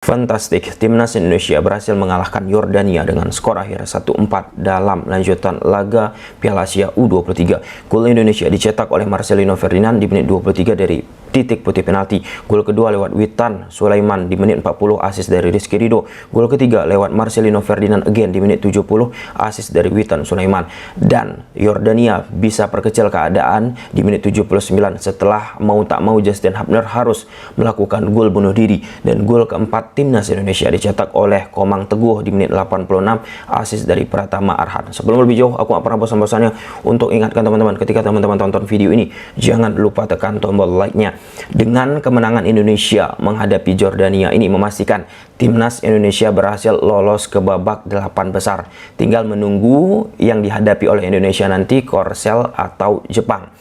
Fantastik, timnas Indonesia berhasil mengalahkan Yordania dengan skor akhir 1-4 dalam lanjutan laga Piala Asia U23. Gol Indonesia dicetak oleh Marcelino Ferdinand di menit 23 dari titik putih penalti. Gol kedua lewat Witan Sulaiman di menit 40, asis dari Rizky Ridho. Gol ketiga lewat Marcelino Ferdinand again di menit 70, asis dari Witan Sulaiman. Dan Yordania bisa perkecil keadaan di menit 79 setelah mau tak mau Justin Hubner harus melakukan gol bunuh diri. Dan gol keempat timnas Indonesia dicetak oleh Komang Teguh di menit 86, asis dari Pratama Arhan. Sebelum lebih jauh, aku gak pernah bosan-bosannya untuk ingatkan teman-teman, ketika teman-teman tonton video ini, jangan lupa tekan tombol like-nya. Dengan kemenangan Indonesia menghadapi Jordania ini memastikan timnas Indonesia berhasil lolos ke babak 8 besar. Tinggal menunggu yang dihadapi oleh Indonesia nanti, Korsel atau Jepang.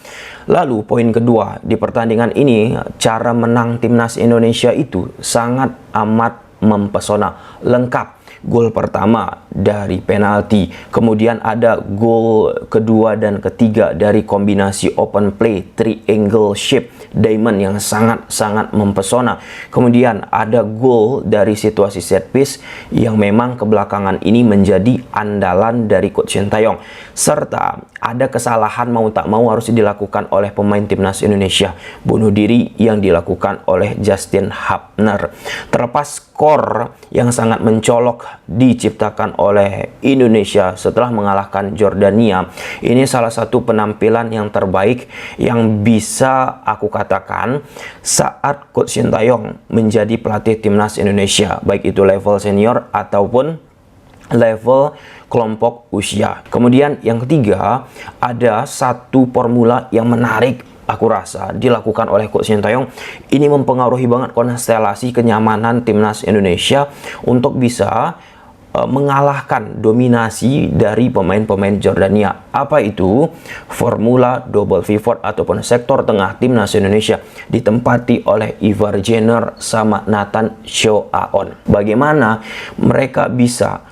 Lalu poin kedua di pertandingan ini, cara menang timnas Indonesia itu sangat amat mempesona, lengkap. Gol pertama dari penalti, kemudian ada gol kedua dan ketiga dari kombinasi open play triangle shape diamond yang sangat-sangat mempesona. Kemudian ada gol dari situasi set piece yang memang kebelakangan ini menjadi andalan dari Coach Sintayong. Serta ada kesalahan mau tak mau harus dilakukan oleh pemain timnas Indonesia, bunuh diri yang dilakukan oleh Justin Hubner. Terlepas skor yang sangat mencolok diciptakan oleh Indonesia setelah mengalahkan Jordania, ini salah satu penampilan yang terbaik yang bisa aku katakan saat Coach Sintayong menjadi pelatih timnas Indonesia, baik itu level senior ataupun level kelompok usia. Kemudian yang ketiga, ada satu formula yang menarik aku rasa dilakukan oleh Coach Sintayong. Ini mempengaruhi banget konstelasi kenyamanan timnas Indonesia untuk bisa mengalahkan dominasi dari pemain-pemain Jordania. Apa itu? Formula double pivot ataupun sektor tengah timnas Indonesia ditempati oleh Ivar Jenner sama Nathan Choaon. Bagaimana mereka bisa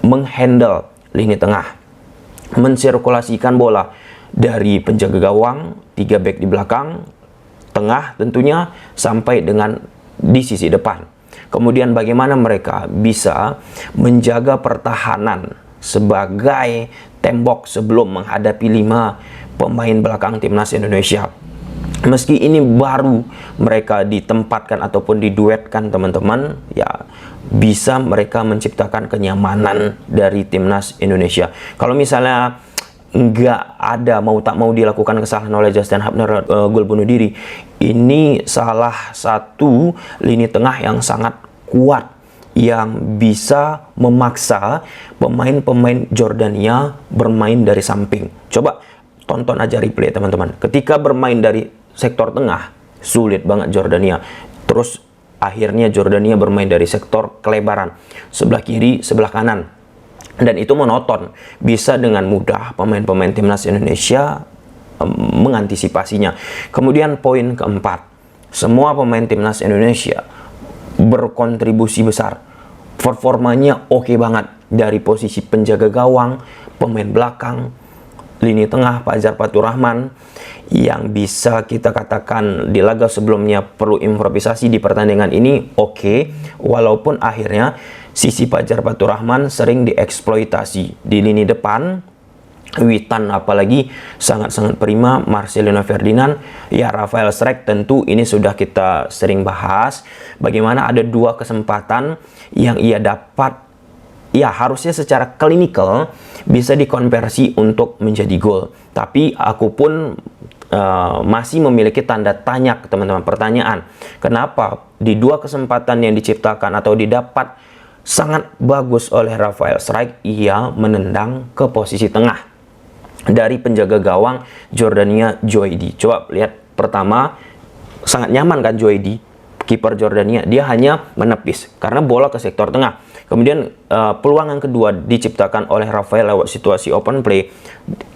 menghandle lini tengah, mensirkulasikan bola dari penjaga gawang, 3 back di belakang, tengah tentunya, sampai dengan di sisi depan. Kemudian bagaimana mereka bisa menjaga pertahanan sebagai tembok sebelum menghadapi 5 pemain belakang timnas Indonesia. Meski ini baru mereka ditempatkan ataupun diduetkan teman-teman, ya bisa mereka menciptakan kenyamanan dari timnas Indonesia. Kalau misalnya nggak ada mau tak mau dilakukan kesalahan oleh Justin Hubner, gol bunuh diri, ini salah satu lini tengah yang sangat kuat yang bisa memaksa pemain-pemain Jordania bermain dari samping. Coba tonton aja replay teman-teman, ketika bermain dari sektor tengah sulit banget Jordania, terus akhirnya Jordania bermain dari sektor kelebaran, sebelah kiri, sebelah kanan. Dan itu monoton, bisa dengan mudah pemain-pemain timnas Indonesia mengantisipasinya. Kemudian poin keempat, semua pemain timnas Indonesia berkontribusi besar. Performanya oke banget, dari posisi penjaga gawang, pemain belakang, lini tengah Fajar Faturrahman, yang bisa kita katakan di laga sebelumnya perlu improvisasi, di pertandingan ini oke, walaupun akhirnya sisi Fajar Faturrahman sering dieksploitasi. Di lini depan Witan apalagi sangat-sangat prima, Marcelino Ferdinand, ya Rafael Strijk tentu ini sudah kita sering bahas, bagaimana ada 2 kesempatan yang ia dapat, ya harusnya secara klinikal bisa dikonversi untuk menjadi gol. Tapi aku pun masih memiliki tanda tanya teman-teman, pertanyaan, kenapa di 2 kesempatan yang diciptakan atau didapat sangat bagus oleh Rafael Strijk, ia menendang ke posisi tengah dari penjaga gawang Jordania Joydy. Coba lihat, pertama sangat nyaman kan Joydy, kiper Jordania, dia hanya menepis karena bola ke sektor tengah. Kemudian peluang yang kedua diciptakan oleh Rafael lewat situasi open play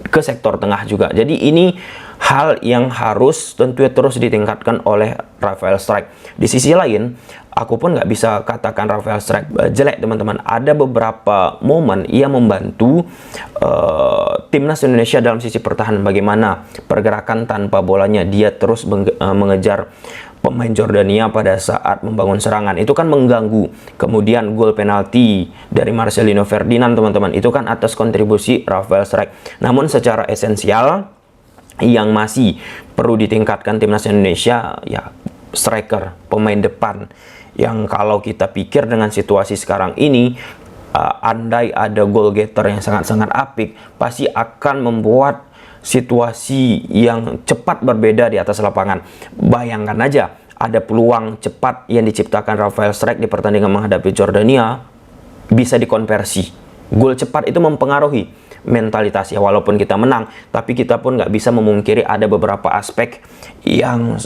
ke sektor tengah juga. Jadi ini hal yang harus tentunya terus ditingkatkan oleh Rafael Strijk. Di sisi lain, aku pun nggak bisa katakan Rafael Strijk jelek, teman-teman. Ada beberapa momen ia membantu timnas Indonesia dalam sisi pertahanan. Bagaimana pergerakan tanpa bolanya, dia terus mengejar pemain Jordania pada saat membangun serangan, itu kan mengganggu. Kemudian gol penalti dari Marcelino Ferdinand, teman-teman, itu kan atas kontribusi Rafael Strijk. Namun secara esensial yang masih perlu ditingkatkan timnas Indonesia ya striker, pemain depan, yang kalau kita pikir dengan situasi sekarang ini, andai ada goal getter yang sangat-sangat apik, pasti akan membuat situasi yang cepat berbeda di atas lapangan. Bayangkan aja, ada peluang cepat yang diciptakan Rafael Strijk di pertandingan menghadapi Jordania, bisa dikonversi. Gol cepat itu mempengaruhi mentalitas ya, walaupun kita menang, tapi kita pun nggak bisa memungkiri ada beberapa aspek yang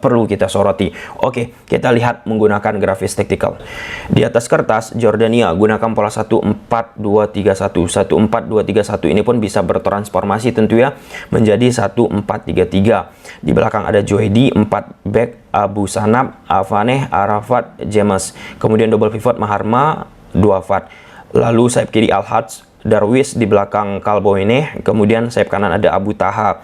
perlu kita soroti. Oke, kita lihat menggunakan grafis taktikal. Di atas kertas, Jordania gunakan pola 1-4-2-3-1. 1-4-2-3-1 ini pun bisa bertransformasi tentu ya menjadi 1-4-3-3. Di belakang ada Joedi, 4 back, Abu Sanab, Avaneh, Arafat, James. Kemudian double pivot Maharma, 2 Fat. Lalu sayap kiri Al-Hadj, Darwish, di belakang Kalboine, kemudian sayap kanan ada Abu Taha.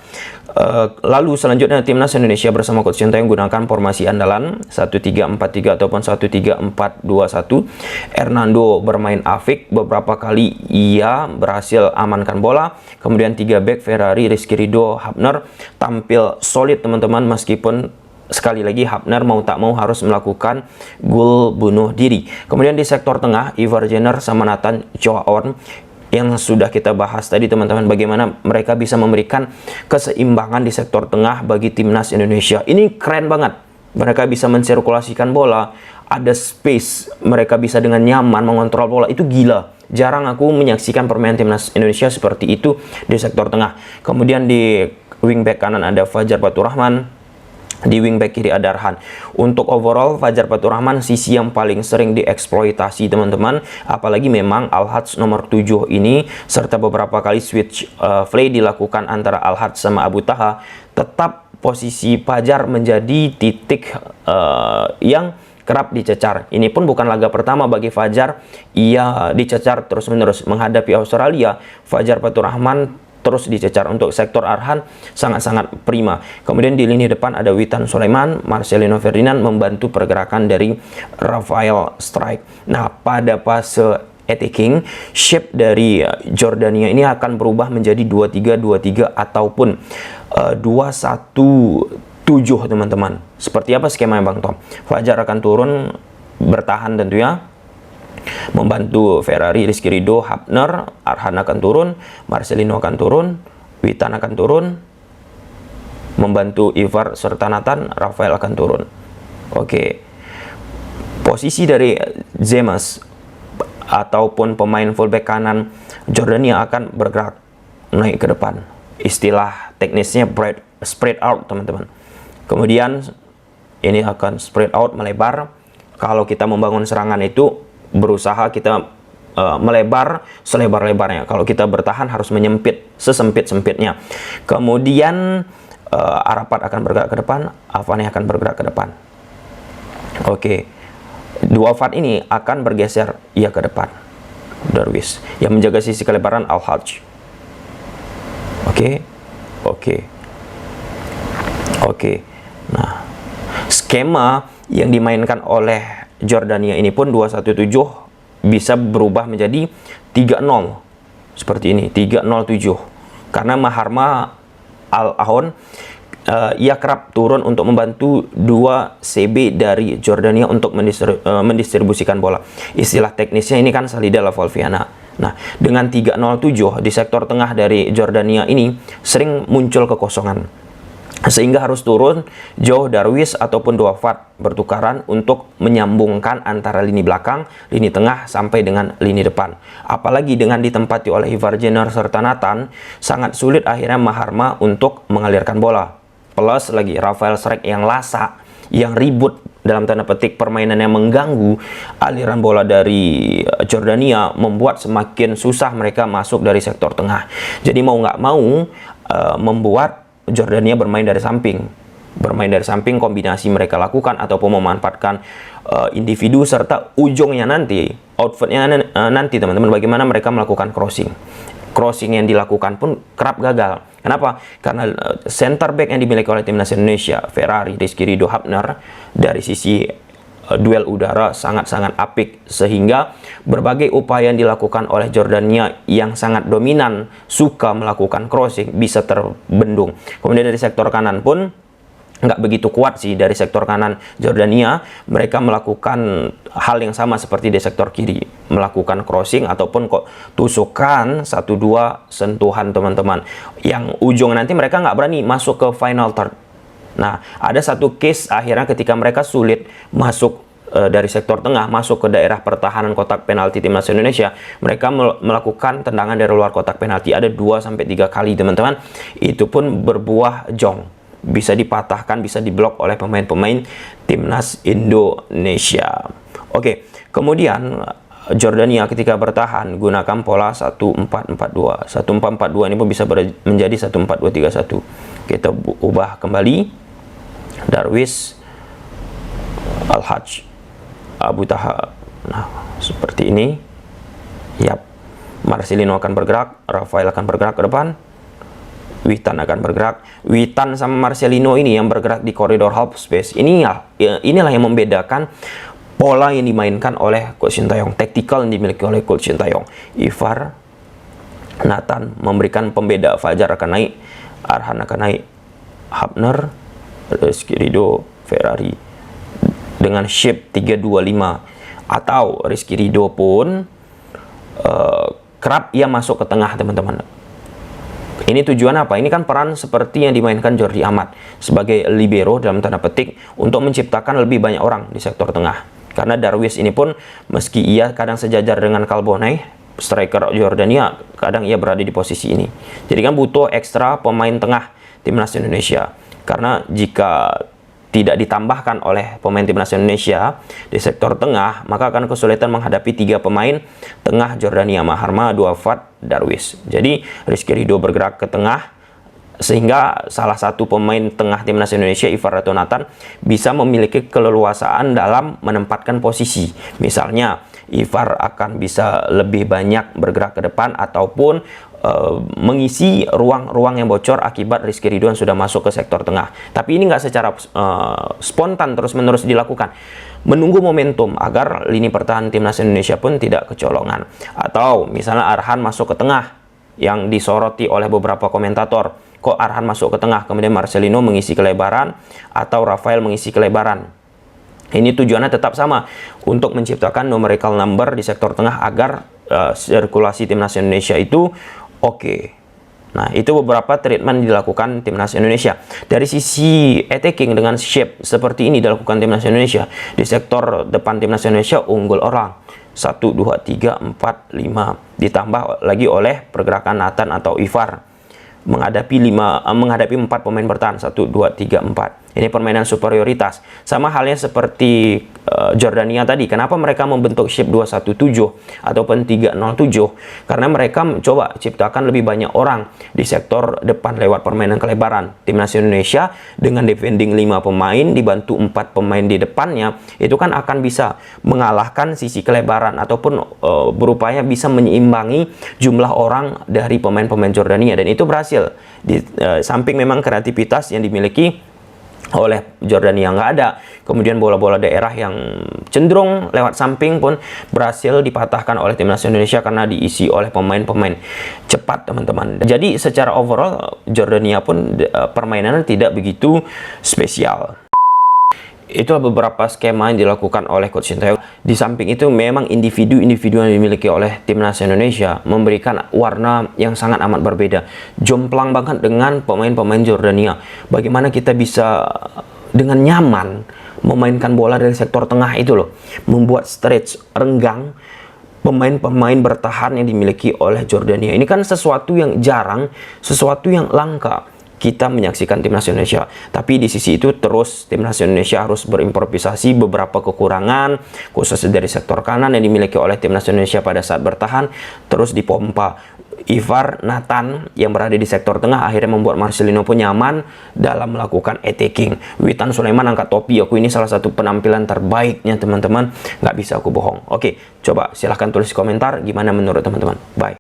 Lalu selanjutnya timnas Indonesia bersama Coach Sintayong gunakan formasi andalan 1-3-4-3 ataupun 1-3-4-2-1. Hernando bermain afik, beberapa kali ia berhasil amankan bola. Kemudian 3 back Ferrari, Rizky Ridho, Hapner tampil solid, teman-teman, meskipun sekali lagi Hapner mau tak mau harus melakukan gol bunuh diri. Kemudian di sektor tengah, Ivar Jenner sama Nathan Joaon, yang sudah kita bahas tadi, teman-teman, bagaimana mereka bisa memberikan keseimbangan di sektor tengah bagi timnas Indonesia. Ini keren banget. Mereka bisa mensirkulasikan bola, ada space, mereka bisa dengan nyaman mengontrol bola. Itu gila. Jarang aku menyaksikan permainan timnas Indonesia seperti itu di sektor tengah. Kemudian di wingback kanan ada Fajar Faturrahman, di wingback kiri ada Arhan. Untuk overall, Fajar Faturrahman sisi yang paling sering dieksploitasi, teman-teman. Apalagi memang Al-Hadj nomor 7 ini, serta beberapa kali switch play dilakukan antara Al-Hadj sama Abu Taha, tetap posisi Fajar menjadi titik yang kerap dicecar. Ini pun bukan laga pertama bagi Fajar. Ia dicecar terus-menerus. Menghadapi Australia, Fajar Faturrahman terus dicecar. Untuk sektor Arhan sangat-sangat prima. Kemudian di lini depan ada Witan Sulaiman, Marcelino Ferdinand membantu pergerakan dari Rafael Strijk. Nah, pada fase attacking, shape dari Jordania ini akan berubah menjadi 2-3-2-3 ataupun 2-1-7, teman-teman. Seperti apa skemanya Bang Tom? Fajar akan turun bertahan tentunya, membantu Ferrari, Rizky Ridho, Hapner. Arhan akan turun, Marcelino akan turun, Witan akan turun, membantu Ivar serta Nathan. Rafael akan turun. Oke, posisi dari James ataupun pemain fullback kanan Jordania akan bergerak naik ke depan. Istilah teknisnya spread out, teman-teman. Kemudian ini akan spread out, melebar. Kalau kita membangun serangan itu berusaha kita melebar selebar-lebarnya. Kalau kita bertahan harus menyempit sesempit-sempitnya. Kemudian Arafat akan bergerak ke depan, Avaneh akan bergerak ke depan. Oke, 2 Fat ini akan bergeser ia ke depan. Darwish yang menjaga sisi kelebaran Al-Hadj. Oke. Nah, skema yang dimainkan oleh Jordania ini pun 2-1-7 bisa berubah menjadi 3-0 seperti ini, 3-0-7, karena Maharma Al-Ahon ia kerap turun untuk membantu 2 CB dari Jordania untuk mendistribusikan bola. Istilah teknisnya ini kan Salida Lavolviana. Nah, dengan 3-0-7 di sektor tengah dari Jordania ini sering muncul kekosongan, sehingga harus turun jauh Darwish ataupun 2 Fat bertukaran untuk menyambungkan antara lini belakang, lini tengah sampai dengan lini depan. Apalagi dengan ditempati oleh Ivar Jenner serta Nathan, sangat sulit akhirnya Maharma untuk mengalirkan bola. Plus lagi Rafael Strijk yang lasak, yang ribut dalam tanda petik, permainan yang mengganggu aliran bola dari Jordania, membuat semakin susah mereka masuk dari sektor tengah. Jadi mau nggak mau membuat Jordania bermain dari samping. Bermain dari samping kombinasi mereka lakukan ataupun memanfaatkan individu, serta ujungnya nanti, outputnya nanti teman-teman, bagaimana mereka melakukan crossing. Crossing yang dilakukan pun kerap gagal. Kenapa? Karena center back yang dimiliki oleh timnas Indonesia, Ferrari, Rizky Ridho, Hapner, dari sisi duel udara sangat-sangat apik, sehingga berbagai upaya yang dilakukan oleh Jordania yang sangat dominan suka melakukan crossing bisa terbendung. Kemudian dari sektor kanan pun nggak begitu kuat sih. Dari sektor kanan Jordania, mereka melakukan hal yang sama seperti di sektor kiri, melakukan crossing ataupun kok tusukan 1-2 sentuhan teman-teman, yang ujung nanti mereka nggak berani masuk ke final third. Nah, ada satu case akhirnya ketika mereka sulit masuk dari sektor tengah, masuk ke daerah pertahanan kotak penalti timnas Indonesia, mereka melakukan tendangan dari luar kotak penalti ada 2-3 kali teman-teman. Itu pun berbuah jong, bisa dipatahkan, bisa diblok oleh pemain-pemain timnas Indonesia. Oke, kemudian Jordania ketika bertahan gunakan pola 1-4-4-2. 1-4-4-2 ini pun bisa menjadi 1-4-2-3-1. Kita ubah kembali. Darwish, Al-Hajj, Abu Taha. Nah, seperti ini. Yap. Marcelino akan bergerak, Rafael akan bergerak ke depan, Witan akan bergerak. Witan sama Marcelino ini yang bergerak di koridor half space. Inilah yang membedakan pola yang dimainkan oleh Coach Sintayong, taktikal yang dimiliki oleh Coach Sintayong. Ivar, Nathan memberikan pembeda. Fajar akan naik, Arhan akan naik, Hapner, Rizky Ridho, Ferrari dengan shape 3-2-5, atau Rizky Ridho pun kerap ia masuk ke tengah teman-teman. Ini tujuan apa? Ini kan peran seperti yang dimainkan Jordi Amat sebagai libero dalam tanda petik, untuk menciptakan lebih banyak orang di sektor tengah. Karena Darwish ini pun meski ia kadang sejajar dengan Kalbonai, striker Jordania, kadang ia berada di posisi ini. Jadi kan butuh ekstra pemain tengah timnas Indonesia. Karena jika tidak ditambahkan oleh pemain timnas Indonesia di sektor tengah, maka akan kesulitan menghadapi 3 pemain tengah Jordania, Maharma, Duafat, Darwish. Jadi Rizky Ridho bergerak ke tengah, sehingga salah satu pemain tengah timnas Indonesia, Ivar atau Nathan, bisa memiliki keleluasaan dalam menempatkan posisi. Misalnya Ivar akan bisa lebih banyak bergerak ke depan ataupun mengisi ruang-ruang yang bocor akibat Rizky Ridho yang sudah masuk ke sektor tengah. Tapi ini nggak secara spontan terus-menerus dilakukan. Menunggu momentum agar lini pertahanan timnas Indonesia pun tidak kecolongan. Atau misalnya Arhan masuk ke tengah, yang disoroti oleh beberapa komentator. Kok Arhan masuk ke tengah, kemudian Marcelino mengisi kelebaran, atau Rafael mengisi kelebaran. Ini tujuannya tetap sama, untuk menciptakan numerical number di sektor tengah agar sirkulasi timnas Indonesia itu oke. Nah, itu beberapa treatment dilakukan timnas Indonesia. Dari sisi attacking dengan shape seperti ini dilakukan timnas Indonesia. Di sektor depan timnas Indonesia unggul orang. 1, 2, 3, 4, 5. Ditambah lagi oleh pergerakan Nathan atau Ivar. Menghadapi 4 pemain bertahan. 1, 2, 3, 4. Ini permainan superioritas. Sama halnya seperti Jordania tadi. Kenapa mereka membentuk shape 2-1-7 ataupun 3-0-7? Karena mereka mencoba ciptakan lebih banyak orang di sektor depan lewat permainan kelebaran. Timnas Indonesia dengan defending 5 pemain dibantu 4 pemain di depannya, itu kan akan bisa mengalahkan sisi kelebaran ataupun berupaya bisa menyeimbangi jumlah orang dari pemain-pemain Jordania, dan itu berhasil. Di samping memang kreativitas yang dimiliki oleh Jordania nggak ada, kemudian bola-bola daerah yang cenderung lewat samping pun berhasil dipatahkan oleh timnas Indonesia karena diisi oleh pemain-pemain cepat teman-teman. Jadi secara overall Jordania pun permainannya tidak begitu spesial. Itulah beberapa skema yang dilakukan oleh Coach Sintayong. Di samping itu memang individu-individu yang dimiliki oleh timnas Indonesia memberikan warna yang sangat amat berbeda. Jomplang banget dengan pemain-pemain Jordania. Bagaimana kita bisa dengan nyaman memainkan bola dari sektor tengah itu loh. Membuat stretch, renggang pemain-pemain bertahan yang dimiliki oleh Jordania. Ini kan sesuatu yang jarang, sesuatu yang langka kita menyaksikan timnas Indonesia. Tapi di sisi itu terus timnas Indonesia harus berimprovisasi beberapa kekurangan, khususnya dari sektor kanan yang dimiliki oleh timnas Indonesia pada saat bertahan, terus dipompa. Ivar Nathan yang berada di sektor tengah akhirnya membuat Marcelino pun nyaman dalam melakukan attacking. Witan Sulaiman angkat topi, aku ini salah satu penampilan terbaiknya teman-teman, nggak bisa aku bohong. Oke, coba silahkan tulis komentar gimana menurut teman-teman. Bye.